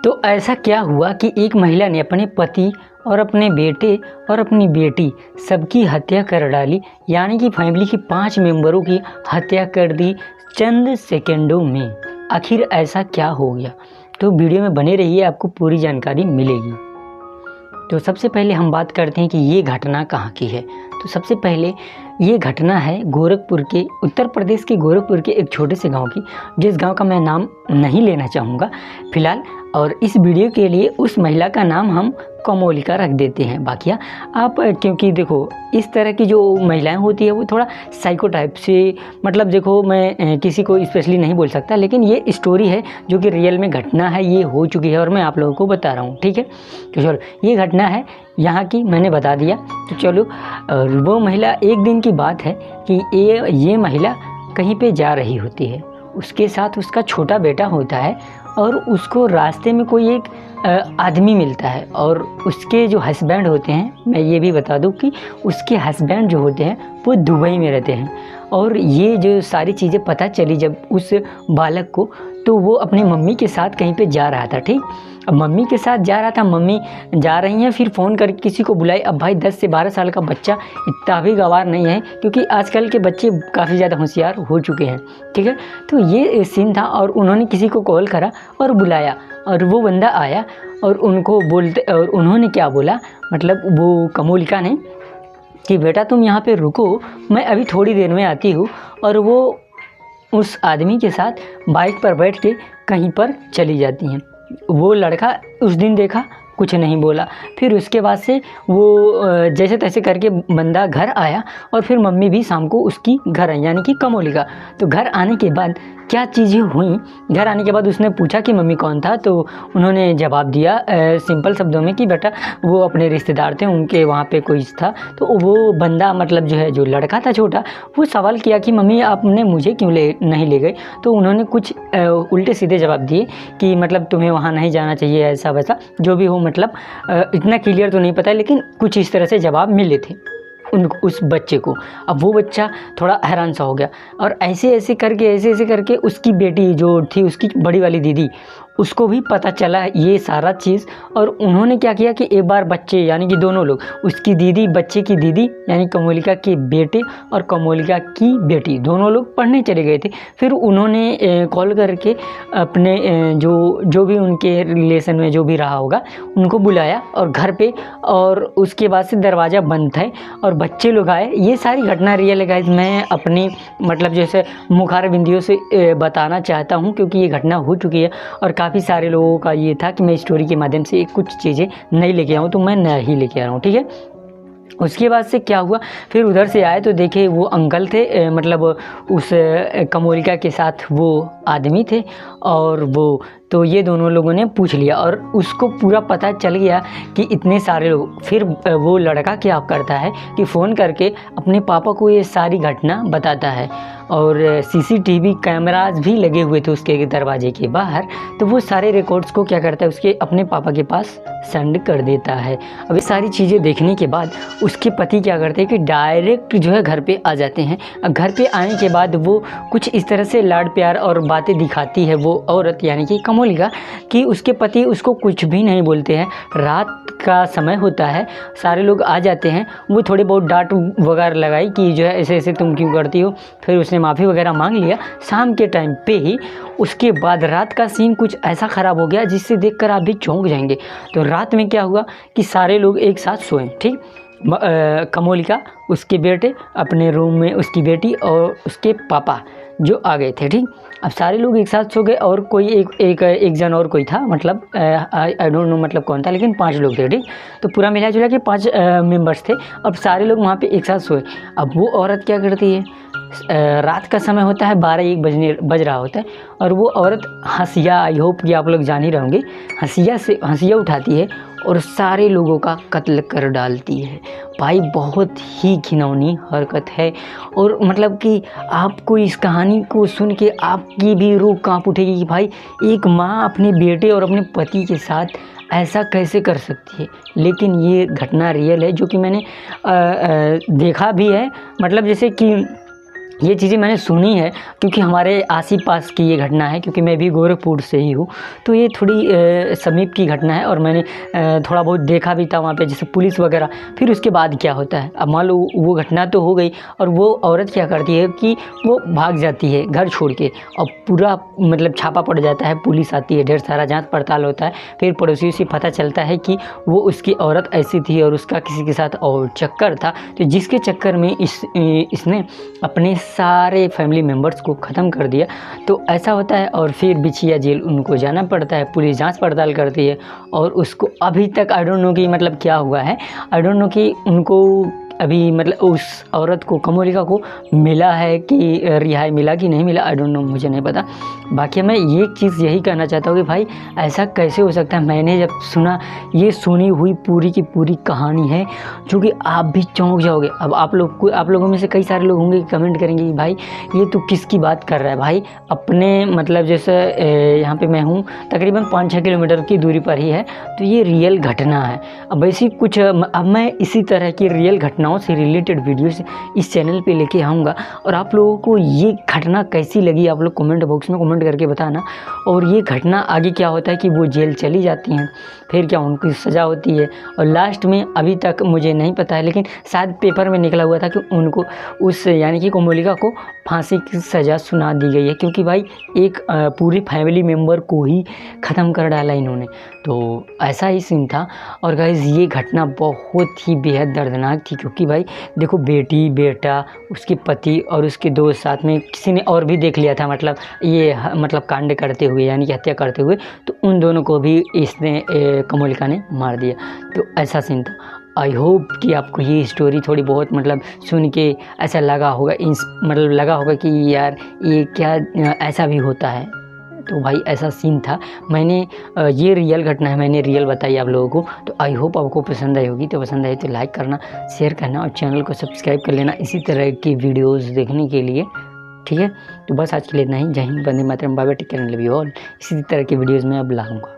तो ऐसा क्या हुआ कि एक महिला ने अपने पति और अपने बेटे और अपनी बेटी सबकी हत्या कर डाली, यानी कि फैमिली की 5 मेंबरों की हत्या कर दी चंद सेकंडों में। आखिर ऐसा क्या हो गया? तो वीडियो में बने रहिए, आपको पूरी जानकारी मिलेगी। तो सबसे पहले हम बात करते हैं कि ये घटना कहाँ की है। तो सबसे पहले ये घटना है गोरखपुर के, उत्तर प्रदेश के गोरखपुर के एक छोटे से गांव की, जिस गांव का मैं नाम नहीं लेना चाहूँगा फ़िलहाल, और इस वीडियो के लिए उस महिला का नाम हम कमोलिका रख देते हैं। बाकी आप, क्योंकि देखो इस तरह की जो महिलाएं होती है वो थोड़ा साइको टाइप से, मतलब देखो मैं किसी को स्पेशली नहीं बोल सकता, लेकिन ये स्टोरी है जो कि रियल में घटना है, ये हो चुकी है और मैं आप लोगों को बता रहा हूँ, ठीक है। तो चलो, ये घटना है यहाँ की, मैंने बता दिया। तो चलो, वो महिला, एक दिन की बात है कि ये महिला कहीं पे जा रही होती है, उसके साथ उसका छोटा बेटा होता है और उसको रास्ते में कोई एक आदमी मिलता है, और उसके जो हस्बैंड होते हैं, मैं ये भी बता दूं कि उसके हस्बैंड जो होते हैं वो दुबई में रहते हैं। और ये जो सारी चीज़ें पता चली जब उस बालक को, तो वो अपनी मम्मी के साथ कहीं पे जा रहा था, ठीक। अब मम्मी के साथ जा रहा था, मम्मी जा रही हैं, फिर फ़ोन करके किसी को बुलाई। अब भाई 10 से 12 साल का बच्चा इतना भी गंवार नहीं है, क्योंकि आजकल के बच्चे काफ़ी ज़्यादा होशियार हो चुके हैं, ठीक है। तो ये सीन था और उन्होंने किसी को कॉल करा और बुलाया, और वो बंदा आया और उनको बोलते, और उन्होंने क्या बोला, मतलब वो कमोलिका ने, कि बेटा तुम यहाँ पे रुको, मैं अभी थोड़ी देर में आती हूँ। और वो उस आदमी के साथ बाइक पर बैठ के कहीं पर चली जाती हैं। वो लड़का उस दिन देखा, कुछ नहीं बोला। फिर उसके बाद से वो जैसे तैसे करके बंदा घर आया, और फिर मम्मी भी शाम को उसकी घर आई, यानी कि कमोलिका। तो घर आने के बाद क्या चीज़ें हुई, घर आने के बाद उसने पूछा कि मम्मी कौन था, तो उन्होंने जवाब दिया सिंपल शब्दों में कि बेटा वो अपने रिश्तेदार थे, उनके वहाँ पे कोई था। तो वो बंदा, मतलब जो है, जो लड़का था छोटा, वो सवाल किया कि मम्मी आपने मुझे क्यों नहीं ले गए। तो उन्होंने कुछ उल्टे सीधे जवाब दिए कि मतलब तुम्हें वहाँ नहीं जाना चाहिए, ऐसा वैसा जो भी हो, मतलब इतना क्लियर तो नहीं पता है, लेकिन कुछ इस तरह से जवाब मिले थे उस बच्चे को। अब वो बच्चा थोड़ा हैरान सा हो गया, और ऐसे ऐसे करके उसकी बेटी जो थी, उसकी बड़ी वाली दीदी, उसको भी पता चला ये सारा चीज़। और उन्होंने क्या किया कि एक बार बच्चे, यानी कि दोनों लोग, उसकी दीदी, बच्चे की दीदी यानी कमोलिका के बेटे और कमोलिका की बेटी, दोनों लोग पढ़ने चले गए थे। फिर उन्होंने कॉल करके अपने जो भी उनके रिलेशन में जो भी रहा होगा, उनको बुलाया और घर पे, और उसके बाद से दरवाज़ा बंद था और बच्चे लोग आए। ये सारी घटना रियल है गाइस, मैं अपनी मतलब जैसे मुखार बिंदियों से बताना चाहता हूँ, क्योंकि ये घटना हो चुकी है और काफ़ी सारे लोगों का ये था कि मैं स्टोरी के माध्यम से कुछ चीज़ें नहीं लेके आऊँ, तो मैं नहीं लेके आ रहा हूँ, ठीक है। उसके बाद से क्या हुआ, फिर उधर से आए तो देखे वो अंकल थे, मतलब उस कमोलिका के साथ वो आदमी थे, और वो, तो ये दोनों लोगों ने पूछ लिया और उसको पूरा पता चल गया कि इतने सारे लोग। फिर वो लड़का क्या करता है कि फ़ोन करके अपने पापा को ये सारी घटना बताता है, और सीसीटीवी कैमरास भी लगे हुए थे उसके दरवाजे के बाहर। तो वो सारे रिकॉर्ड्स को क्या करता है, उसके अपने पापा के पास सेंड कर देता है। अब ये सारी चीज़ें देखने के बाद उसके पति क्या करते हैं कि डायरेक्ट जो है घर पे आ जाते हैं। अब घर पे आने के बाद वो कुछ इस तरह से लाड प्यार और बातें दिखाती है वो औरत, यानी कि कमोलिका, कि उसके पति उसको कुछ भी नहीं बोलते हैं। रात का समय होता है, सारे लोग आ जाते हैं, वो थोड़ी बहुत डांट वगैरह लगाई कि जो है ऐसे ऐसे तुम क्यों करती हो। फिर उसने माफ़ी वगैरह मांग लिया शाम के टाइम पे ही। उसके बाद रात का सीन कुछ ऐसा ख़राब हो गया जिससे देखकर आप भी चौंक जाएंगे। तो रात में क्या हुआ कि सारे लोग एक साथ सोए, ठीक। कमोलिका, उसके बेटे अपने रूम में, उसकी बेटी और उसके पापा जो आ गए थे, ठीक। अब सारे लोग एक साथ सो गए, और कोई एक जन और कोई था, मतलब आई डोंट नो मतलब कौन था, लेकिन 5 लोग थे, ठीक। तो पूरा मिला जुला के 5 मेंबर्स थे। अब सारे लोग वहाँ पे एक साथ सोए। अब वो औरत क्या करती है, रात का समय होता है, 12-1 बज रहा होता है, और वो औरत हंसिया, आई होप कि आप लोग जान ही रहेंगे, हंसिया उठाती है और सारे लोगों का कत्ल कर डालती है। भाई बहुत ही घिनौनी हरकत है, और मतलब कि आपको इस कहानी को सुन के आपकी भी रूह कांप उठेगी कि भाई एक माँ अपने बेटे और अपने पति के साथ ऐसा कैसे कर सकती है। लेकिन ये घटना रियल है, जो कि मैंने देखा भी है, मतलब जैसे कि ये चीज़ें मैंने सुनी है क्योंकि हमारे आस ही पास की ये घटना है, क्योंकि मैं भी गोरखपुर से ही हूँ। तो ये थोड़ी समीप की घटना है और मैंने थोड़ा बहुत देखा भी था वहाँ पे, जैसे पुलिस वगैरह। फिर उसके बाद क्या होता है, अब मान लो वो घटना तो हो गई और वो औरत क्या करती है कि वो भाग जाती है घर छोड़ के, और पूरा मतलब छापा पड़ जाता है, पुलिस आती है, ढेर सारा जाँच पड़ताल होता है। फिर पड़ोसियों से पता चलता है कि वो उसकी औरत ऐसी थी और उसका किसी के साथ और चक्कर था, तो जिसके चक्कर में इसने अपने सारे फैमिली मेम्बर्स को ख़त्म कर दिया। तो ऐसा होता है और फिर बिछिया जेल उनको जाना पड़ता है, पुलिस जांच पड़ताल करती है और उसको अभी तक आई डोंट नो कि मतलब क्या हुआ है, आई डोंट नो कि उनको अभी मतलब उस औरत को, कमोलिका को मिला है कि रिहाई मिला कि नहीं मिला, आई डोंट नो, मुझे नहीं पता। बाकी मैं ये चीज़ यही कहना चाहता हूँ कि भाई ऐसा कैसे हो सकता है। मैंने जब सुना, ये सुनी हुई पूरी की पूरी कहानी है जो कि आप भी चौंक जाओगे। अब आप लोगों में से कई सारे लोग होंगे कि कमेंट करेंगे कि भाई ये तो किसकी बात कर रहा है। भाई अपने मतलब जैसे यहाँ पे मैं हूँ तकरीबन 5-6 किलोमीटर की दूरी पर ही है, तो ये रियल घटना है। अब ऐसी कुछ अब मैं इसी तरह की रियल घटनाओं से रिलेटेड वीडियोस इस चैनल पे लेके आऊँगा और आप लोगों को ये घटना कैसी लगी आप लोग कमेंट बॉक्स में कमेंट करके बताना। और ये घटना आगे क्या होता है कि वो जेल चली जाती हैं, फिर क्या उनकी सज़ा होती है, और लास्ट में अभी तक मुझे नहीं पता है, लेकिन शायद पेपर में निकला हुआ था कि उनको उस यानी कि कोमोलिका को फांसी की सज़ा सुना दी गई है, क्योंकि भाई एक पूरी फैमिली मेम्बर को ही ख़त्म कर डाला इन्होंने। तो ऐसा ही सीन था। और गाइस ये घटना बहुत ही बेहद दर्दनाक थी, क्योंकि भाई देखो बेटी, बेटा, उसके पति और उसके दोस्त, साथ में किसी ने और भी देख लिया था, मतलब ये मतलब कांड करते हुए यानी कि हत्या करते हुए, तो उन दोनों को भी इसने कोमोलिका ने मार दिया। तो ऐसा सीन था। आई होप कि आपको ये स्टोरी थोड़ी बहुत मतलब सुन के ऐसा लगा होगा, मतलब लगा होगा कि यार ये क्या ऐसा भी होता है। तो भाई ऐसा सीन था। मैंने ये रियल घटना है, मैंने रियल बताई आप लोगों को। तो आई होप आपको पसंद आई होगी। तो पसंद आई तो लाइक करना, शेयर करना और चैनल को सब्सक्राइब कर लेना इसी तरह की वीडियोस देखने के लिए, ठीक है। तो बस आज के लिए इतना ही। जय हिंद, वंदे मातरम, bye bye, take care and love you all. इसी तरह की वीडियोज़ में अब लाऊंगा।